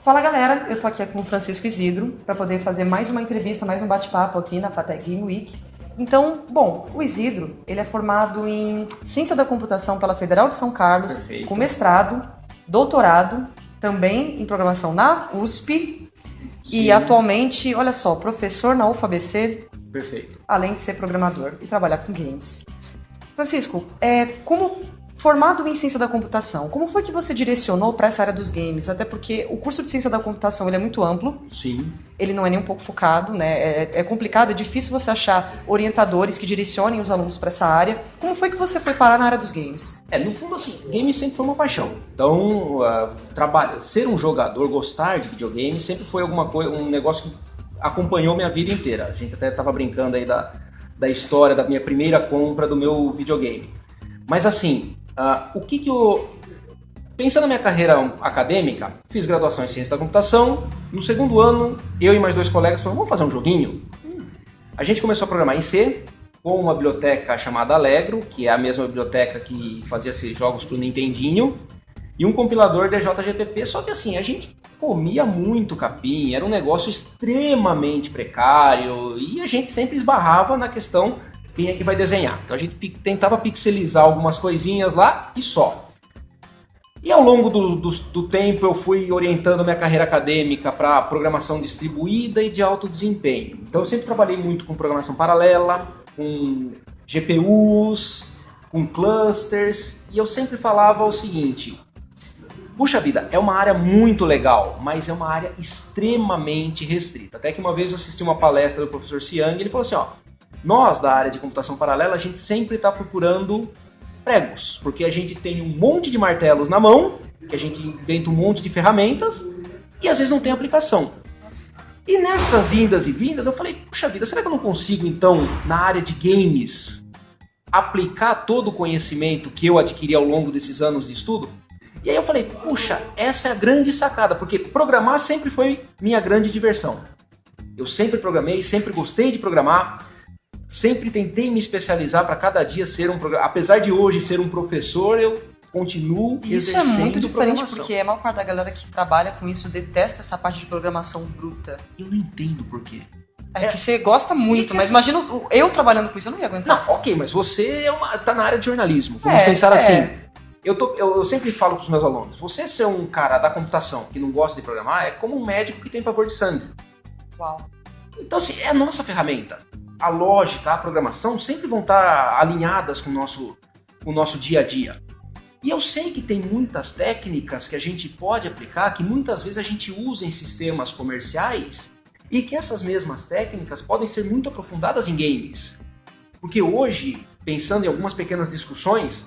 Fala galera, eu tô aqui com o Francisco Isidro para poder fazer mais uma entrevista, mais um bate-papo aqui na FATEC Game Week. Então, bom, o Isidro, ele é formado em Ciência da Computação pela Federal de São Carlos, Perfeito. com mestrado, doutorado, também em programação na USP. Sim. E atualmente, olha só, professor na UFABC, Perfeito. além de ser programador e trabalhar com games. Francisco, como formado em Ciência da Computação, como foi que você direcionou para essa área dos games? Até porque o curso de Ciência da Computação ele é muito amplo. Sim. Ele não é nem um pouco focado, né? É complicado, é difícil você achar orientadores que direcionem os alunos para essa área. Como foi que você foi parar na área dos games? No fundo, assim, game sempre foi uma paixão. Então, ser um jogador, gostar de videogame sempre foi um negócio que acompanhou minha vida inteira. A gente até estava brincando aí da história da minha primeira compra do meu videogame. Mas assim, pensando na minha carreira acadêmica, fiz graduação em Ciência da Computação. No segundo ano, eu e mais 2 colegas falamos, vamos fazer um joguinho? A gente começou a programar em C, com uma biblioteca chamada Allegro, que é a mesma biblioteca que fazia esses jogos pro Nintendinho, e um compilador DJGPP, só que assim, a gente comia muito capim, era um negócio extremamente precário, e a gente sempre esbarrava na questão quem é que vai desenhar. Então a gente tentava pixelizar algumas coisinhas lá e só. E ao longo do tempo eu fui orientando minha carreira acadêmica para programação distribuída e de alto desempenho. Então eu sempre trabalhei muito com programação paralela, com GPUs, com clusters, e eu sempre falava o seguinte: puxa vida, é uma área muito legal, mas é uma área extremamente restrita. Até que uma vez eu assisti uma palestra do professor Siang e ele falou assim, nós da área de computação paralela, a gente sempre está procurando pregos, porque a gente tem um monte de martelos na mão, que a gente inventa um monte de ferramentas e às vezes não tem aplicação. E nessas indas e vindas eu falei, puxa vida, será que eu não consigo então, na área de games, aplicar todo o conhecimento que eu adquiri ao longo desses anos de estudo? E aí eu falei, puxa, essa é a grande sacada, porque programar sempre foi minha grande diversão. Eu sempre programei, sempre gostei de programar, sempre tentei me especializar para cada dia ser um programador. Apesar de hoje ser um professor, eu continuo exercendo. Isso é muito diferente, porque a maior parte da galera que trabalha com isso detesta essa parte de programação bruta. Eu não entendo por quê. É que você gosta muito, mas imagina eu trabalhando com isso, eu não ia aguentar. Não, ok, mas você tá na área de jornalismo. Vamos pensar assim. Eu sempre falo para os meus alunos, você ser um cara da computação que não gosta de programar é como um médico que tem pavor de sangue. Uau. Então, assim, é a nossa ferramenta. A lógica, a programação sempre vão estar alinhadas com o nosso dia a dia. E eu sei que tem muitas técnicas que a gente pode aplicar, que muitas vezes a gente usa em sistemas comerciais, e que essas mesmas técnicas podem ser muito aprofundadas em games. Porque hoje, pensando em algumas pequenas discussões,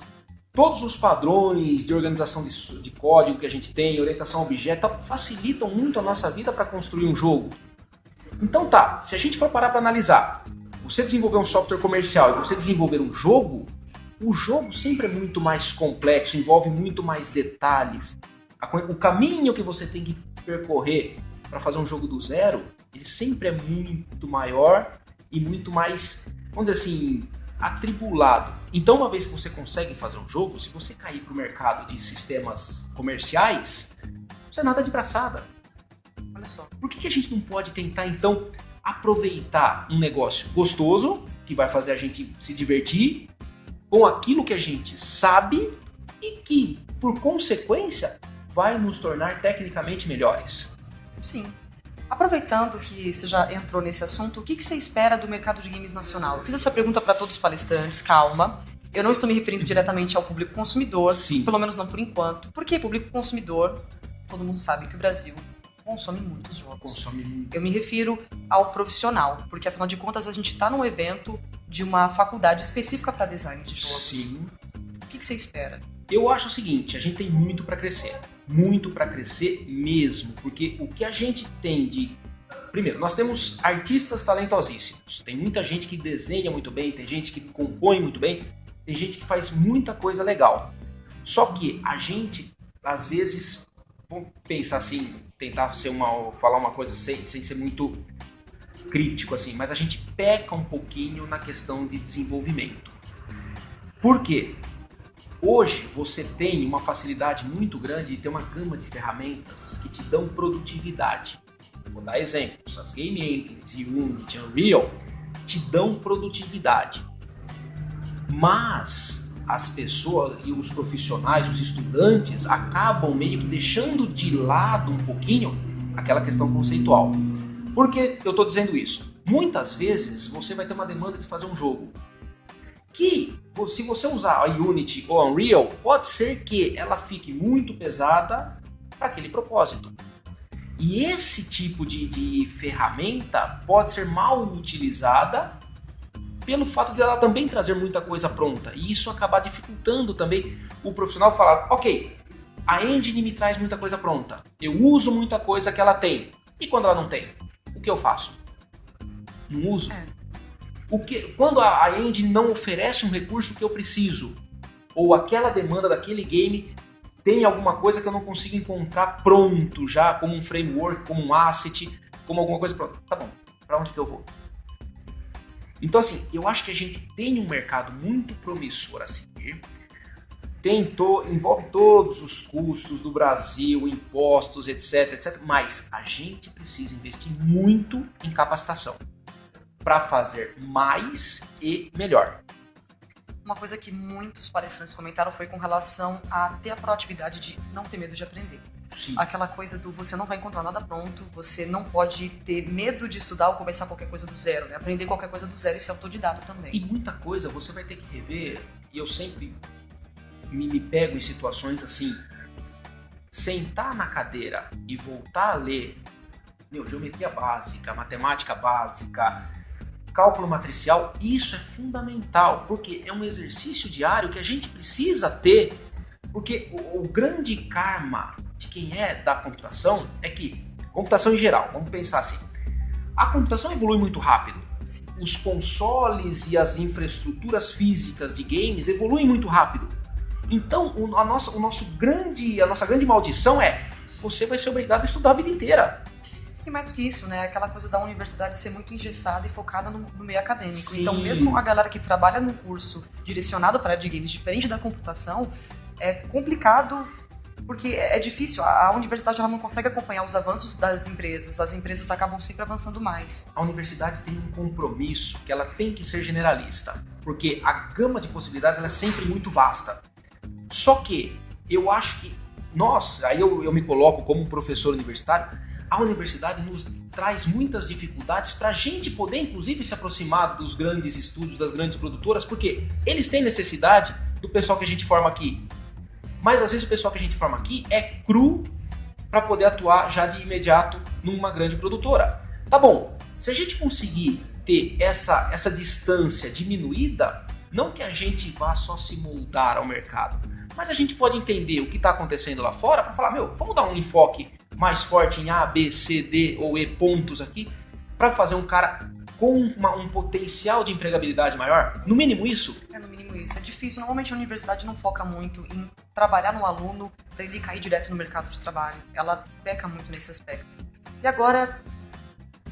todos os padrões de organização de código que a gente tem, orientação a objeto, facilitam muito a nossa vida para construir um jogo. Então tá, se a gente for parar para analisar, você desenvolver um software comercial e você desenvolver um jogo, o jogo sempre é muito mais complexo, envolve muito mais detalhes. O caminho que você tem que percorrer para fazer um jogo do zero, ele sempre é muito maior e muito mais, vamos dizer assim, atribulado. Então, uma vez que você consegue fazer um jogo, se você cair para o mercado de sistemas comerciais, você nada de braçada. Olha só, por que a gente não pode tentar, então, aproveitar um negócio gostoso, que vai fazer a gente se divertir, com aquilo que a gente sabe e que, por consequência, vai nos tornar tecnicamente melhores? Sim. Aproveitando que você já entrou nesse assunto, o que você espera do mercado de games nacional? Eu fiz essa pergunta para todos os palestrantes, calma. Eu não estou me referindo diretamente ao público consumidor, Sim. Pelo menos não por enquanto. Porque público consumidor, todo mundo sabe que o Brasil consome muitos jogos. Consome muito. Eu me refiro ao profissional, porque afinal de contas a gente está num evento de uma faculdade específica para design de jogos. Sim. O que você espera? Eu acho o seguinte, a gente tem muito para crescer. Muito para crescer mesmo, porque o que a gente tem de... Primeiro, nós temos artistas talentosíssimos. Tem muita gente que desenha muito bem, tem gente que compõe muito bem, tem gente que faz muita coisa legal. Só que a gente, às vezes, vamos pensar assim, tentar falar uma coisa sem ser muito crítico, assim, mas a gente peca um pouquinho na questão de desenvolvimento. Por quê? Hoje você tem uma facilidade muito grande de ter uma gama de ferramentas que te dão produtividade. Vou dar exemplos, as Game Engines, Unity, Unreal te dão produtividade. Mas as pessoas e os profissionais, os estudantes, acabam meio que deixando de lado um pouquinho aquela questão conceitual. Por que eu estou dizendo isso? Muitas vezes você vai ter uma demanda de fazer um jogo que, se você usar a Unity ou a Unreal, pode ser que ela fique muito pesada para aquele propósito. E esse tipo de ferramenta pode ser mal utilizada pelo fato de ela também trazer muita coisa pronta. E isso acabar dificultando também o profissional falar, ok, a engine me traz muita coisa pronta, eu uso muita coisa que ela tem. E quando ela não tem? O que eu faço? Não uso. Quando a engine não oferece um recurso que eu preciso, ou aquela demanda daquele game tem alguma coisa que eu não consigo encontrar pronto já, como um framework, como um asset, como alguma coisa pronta. Tá bom, para onde que eu vou? Então assim, eu acho que a gente tem um mercado muito promissor a seguir, envolve todos os custos do Brasil, impostos, etc, etc, mas a gente precisa investir muito em capacitação para fazer mais e melhor. Uma coisa que muitos palestrantes comentaram foi com relação a ter a proatividade de não ter medo de aprender. Sim. Aquela coisa do você não vai encontrar nada pronto, você não pode ter medo de estudar ou começar qualquer coisa do zero, né? Aprender qualquer coisa do zero e ser autodidata também. E muita coisa você vai ter que rever, e eu sempre me pego em situações assim, sentar na cadeira e voltar a ler geometria básica, matemática básica, cálculo matricial, isso é fundamental, porque é um exercício diário que a gente precisa ter, porque o grande karma de quem é da computação é que, computação em geral, vamos pensar assim, a computação evolui muito rápido, os consoles e as infraestruturas físicas de games evoluem muito rápido, então a nossa grande maldição é, você vai ser obrigado a estudar a vida inteira. E mais do que isso, né? Aquela coisa da universidade ser muito engessada e focada no meio acadêmico. Sim. Então, mesmo a galera que trabalha num curso direcionado para a área de games, diferente da computação, é complicado porque é difícil. A universidade ela não consegue acompanhar os avanços das empresas. As empresas acabam sempre avançando mais. A universidade tem um compromisso que ela tem que ser generalista, porque a gama de possibilidades ela é sempre muito vasta. Só que eu acho que nós, aí eu me coloco como um professor universitário, a universidade nos traz muitas dificuldades para a gente poder, inclusive, se aproximar dos grandes estúdios, das grandes produtoras, porque eles têm necessidade do pessoal que a gente forma aqui. Mas, às vezes, o pessoal que a gente forma aqui é cru para poder atuar já de imediato numa grande produtora. Tá bom, se a gente conseguir ter essa distância diminuída, não que a gente vá só se moldar ao mercado, mas a gente pode entender o que está acontecendo lá fora para falar, vamos dar um enfoque mais forte em A, B, C, D ou E pontos aqui, para fazer um cara com um potencial de empregabilidade maior? No mínimo isso? No mínimo isso. É difícil. Normalmente a universidade não foca muito em trabalhar no aluno para ele cair direto no mercado de trabalho. Ela peca muito nesse aspecto. E agora,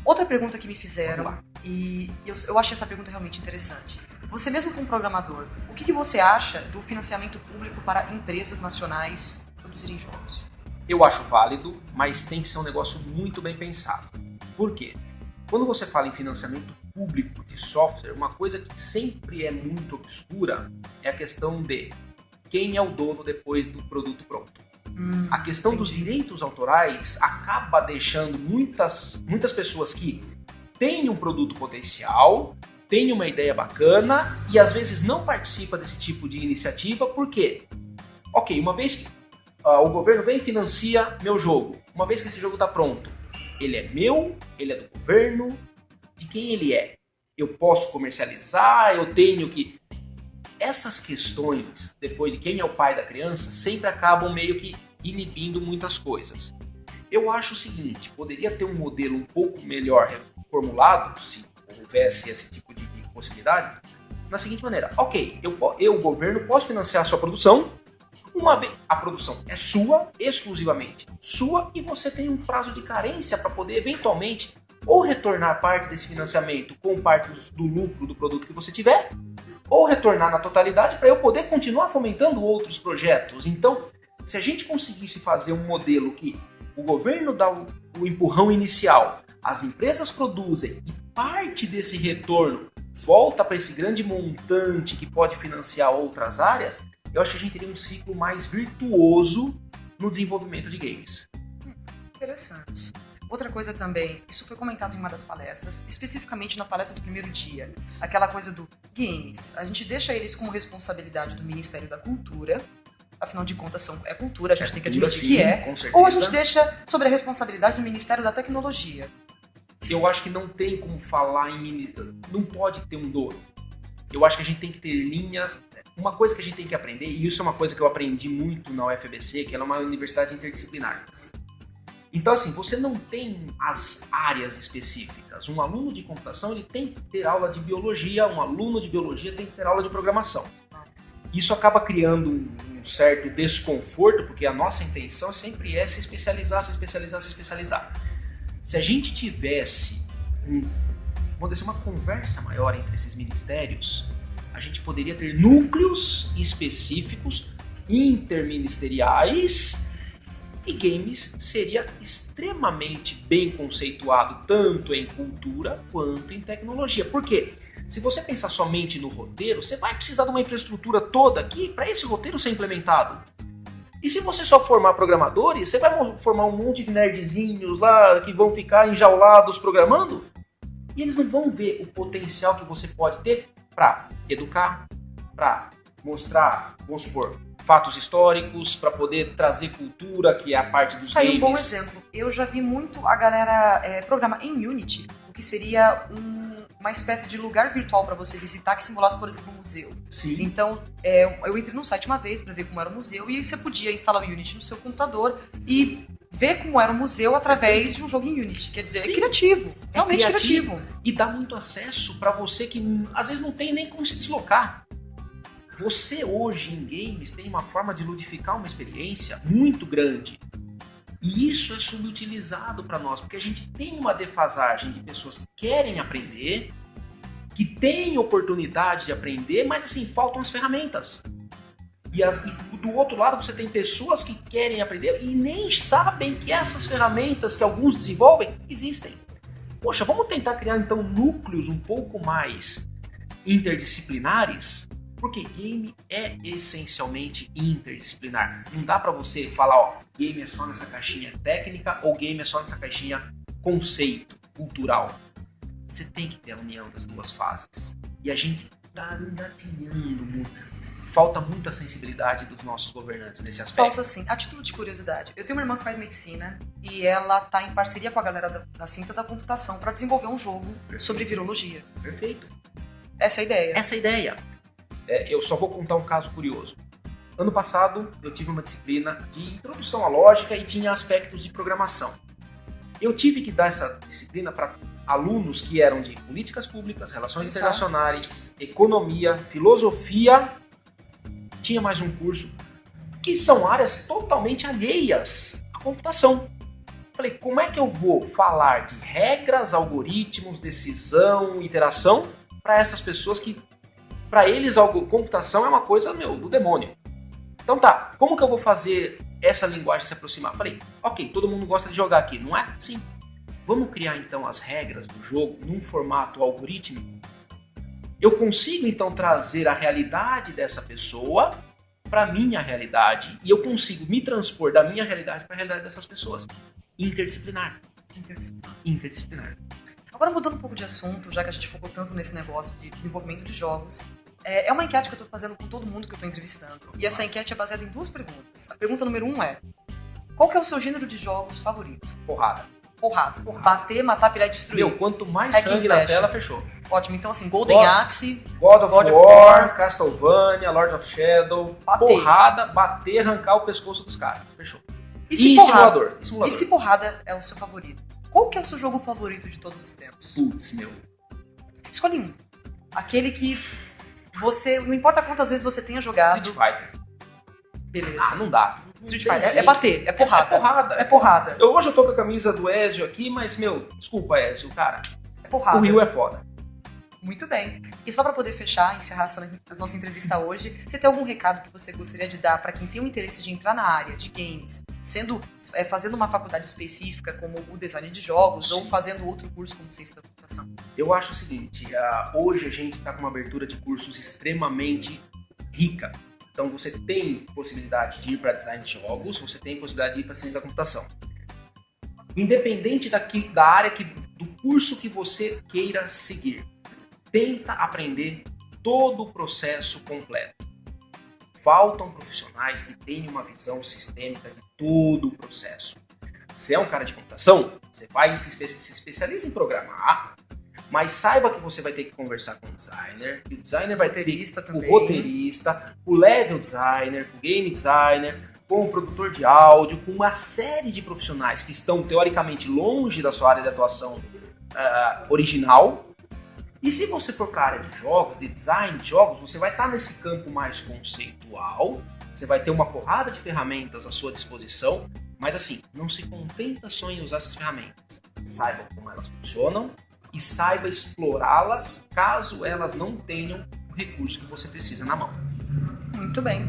outra pergunta que me fizeram, e eu achei essa pergunta realmente interessante. Você mesmo como programador, o que você acha do financiamento público para empresas nacionais produzirem jogos? Eu acho válido, mas tem que ser um negócio muito bem pensado. Por quê? Quando você fala em financiamento público de software, uma coisa que sempre é muito obscura é a questão de quem é o dono depois do produto pronto. A questão dos direitos autorais acaba deixando muitas pessoas que têm um produto potencial, têm uma ideia bacana e às vezes não participa desse tipo de iniciativa, porque, uma vez que o governo vem e financia meu jogo, uma vez que esse jogo está pronto, ele é meu, ele é do governo, de quem ele é? Eu posso comercializar, eu tenho que... Essas questões, depois de quem é o pai da criança, sempre acabam meio que inibindo muitas coisas. Eu acho o seguinte, poderia ter um modelo um pouco melhor formulado, se houvesse esse tipo de possibilidade, na seguinte maneira, eu, governo, posso financiar a sua produção, uma vez a produção é sua, exclusivamente sua, e você tem um prazo de carência para poder eventualmente ou retornar parte desse financiamento com parte do lucro do produto que você tiver, ou retornar na totalidade para eu poder continuar fomentando outros projetos. Então, se a gente conseguisse fazer um modelo que o governo dá o empurrão inicial, as empresas produzem e parte desse retorno volta para esse grande montante que pode financiar outras áreas, eu acho que a gente teria um ciclo mais virtuoso no desenvolvimento de games. Interessante. Outra coisa também, isso foi comentado em uma das palestras, especificamente na palestra do primeiro dia, aquela coisa do games. A gente deixa eles como responsabilidade do Ministério da Cultura, afinal de contas é cultura, a gente tem que admitir que é, ou a gente deixa sobre a responsabilidade do Ministério da Tecnologia. Eu acho que não tem como falar não pode ter um dono. Eu acho que a gente tem que ter linhas. Uma coisa que a gente tem que aprender, e isso é uma coisa que eu aprendi muito na UFBC, que ela é uma universidade interdisciplinar. Então, assim, você não tem as áreas específicas. Um aluno de computação ele tem que ter aula de biologia, um aluno de biologia tem que ter aula de programação. Isso acaba criando um certo desconforto, porque a nossa intenção sempre é se especializar, se especializar, se especializar. Se a gente tivesse vamos dizer, uma conversa maior entre esses ministérios, a gente poderia ter núcleos específicos interministeriais e games seria extremamente bem conceituado tanto em cultura quanto em tecnologia. Por quê? Se você pensar somente no roteiro, você vai precisar de uma infraestrutura toda aqui para esse roteiro ser implementado. E se você só formar programadores, você vai formar um monte de nerdzinhos lá que vão ficar enjaulados programando e eles não vão ver o potencial que você pode ter para educar, para mostrar, vamos supor, fatos históricos, para poder trazer cultura, que é a parte dos games. Um bom exemplo. Eu já vi muito a galera programar em Unity, o que seria uma espécie de lugar virtual para você visitar que simulasse, por exemplo, um museu. Sim. Então, eu entrei num site uma vez para ver como era o museu e você podia instalar o Unity no seu computador e ver como era o museu através de um jogo em Unity. Quer dizer, sim, é criativo. Realmente criativo. E dá muito acesso para você que às vezes não tem nem como se deslocar. Você hoje em games tem uma forma de ludificar uma experiência muito grande. E isso é subutilizado para nós, porque a gente tem uma defasagem de pessoas que querem aprender, que têm oportunidade de aprender, mas assim, faltam as ferramentas. E do outro lado você tem pessoas que querem aprender e nem sabem que essas ferramentas que alguns desenvolvem existem. Poxa, vamos tentar criar então núcleos um pouco mais interdisciplinares, porque game é essencialmente interdisciplinar. Não dá pra você falar, ó, game é só nessa caixinha técnica ou game é só nessa caixinha conceito, cultural. Você tem que ter a união das duas fases. E a gente tá engatinhando muito. Falta muita sensibilidade dos nossos governantes nesse aspecto. Falta sim. A título de curiosidade, eu tenho uma irmã que faz medicina e ela tá em parceria com a galera da ciência da computação para desenvolver um jogo sobre virologia. Perfeito. Essa é a ideia. Essa é a ideia. Eu só vou contar um caso curioso. Ano passado, eu tive uma disciplina de introdução à lógica e tinha aspectos de programação. Eu tive que dar essa disciplina para alunos que eram de políticas públicas, relações internacionais, economia, filosofia. Tinha mais um curso que são áreas totalmente alheias à computação. Falei, como é que eu vou falar de regras, algoritmos, decisão, interação para essas pessoas que, para eles, a computação é uma coisa, do demônio. Então tá, como que eu vou fazer essa linguagem se aproximar? Falei, ok, todo mundo gosta de jogar aqui, não é? Sim. Vamos criar então as regras do jogo num formato algorítmico. Eu consigo então trazer a realidade dessa pessoa para a minha realidade e eu consigo me transpor da minha realidade para a realidade dessas pessoas. Interdisciplinar. Agora mudando um pouco de assunto, já que a gente focou tanto nesse negócio de desenvolvimento de jogos, é uma enquete que eu estou fazendo com todo mundo que eu estou entrevistando. E essa enquete é baseada em 2 perguntas. A pergunta número 1 é: qual que é o seu gênero de jogos favorito? Porrada. Bater, matar, pilhar e destruir. Quanto mais sangue na tela, fechou. Ótimo, então assim, Golden Axe, God of War, Castlevania, Lord of Shadow, porrada, bater, arrancar o pescoço dos caras, fechou. E simulador. E se porrada é o seu favorito? Qual que é o seu jogo favorito de todos os tempos? Putz, Escolhe um. Aquele que você, não importa quantas vezes você tenha jogado. Street Fighter. Beleza. Não dá. Street Fighter. É bater, é porrada. É porrada. Hoje eu tô com a camisa do Ezio aqui, mas, desculpa, Ezio, cara. É porrada. O Ryu é foda. Muito bem. E só para poder fechar, encerrar a nossa entrevista hoje, você tem algum recado que você gostaria de dar para quem tem o interesse de entrar na área de games, fazendo uma faculdade específica como o design de jogos ou fazendo outro curso como ciência da computação? Eu acho o seguinte, hoje a gente está com uma abertura de cursos extremamente rica. Então você tem possibilidade de ir para design de jogos, você tem possibilidade de ir para ciência da computação. Independente da área do curso que você queira seguir, tenta aprender todo o processo completo. Faltam profissionais que tenham uma visão sistêmica de todo o processo. Se é um cara de computação, você vai se especializa em programar, mas saiba que você vai ter que conversar com o designer, e o designer vai ter o roteirista, o level designer, o game designer, com o produtor de áudio, com uma série de profissionais que estão teoricamente longe da sua área de atuação original. E se você for para a área de jogos, de design de jogos, você vai estar nesse campo mais conceitual, você vai ter uma porrada de ferramentas à sua disposição, mas assim, não se contenta só em usar essas ferramentas. Saiba como elas funcionam e saiba explorá-las caso elas não tenham o recurso que você precisa na mão. Muito bem.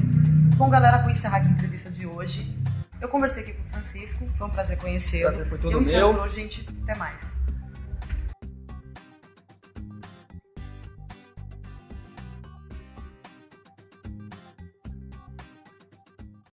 Bom, galera, vou encerrar aqui a entrevista de hoje. Eu conversei aqui com o Francisco, foi um prazer conhecê-lo. O prazer foi todo meu. Eu encerro meu. por hoje, gente. Até mais.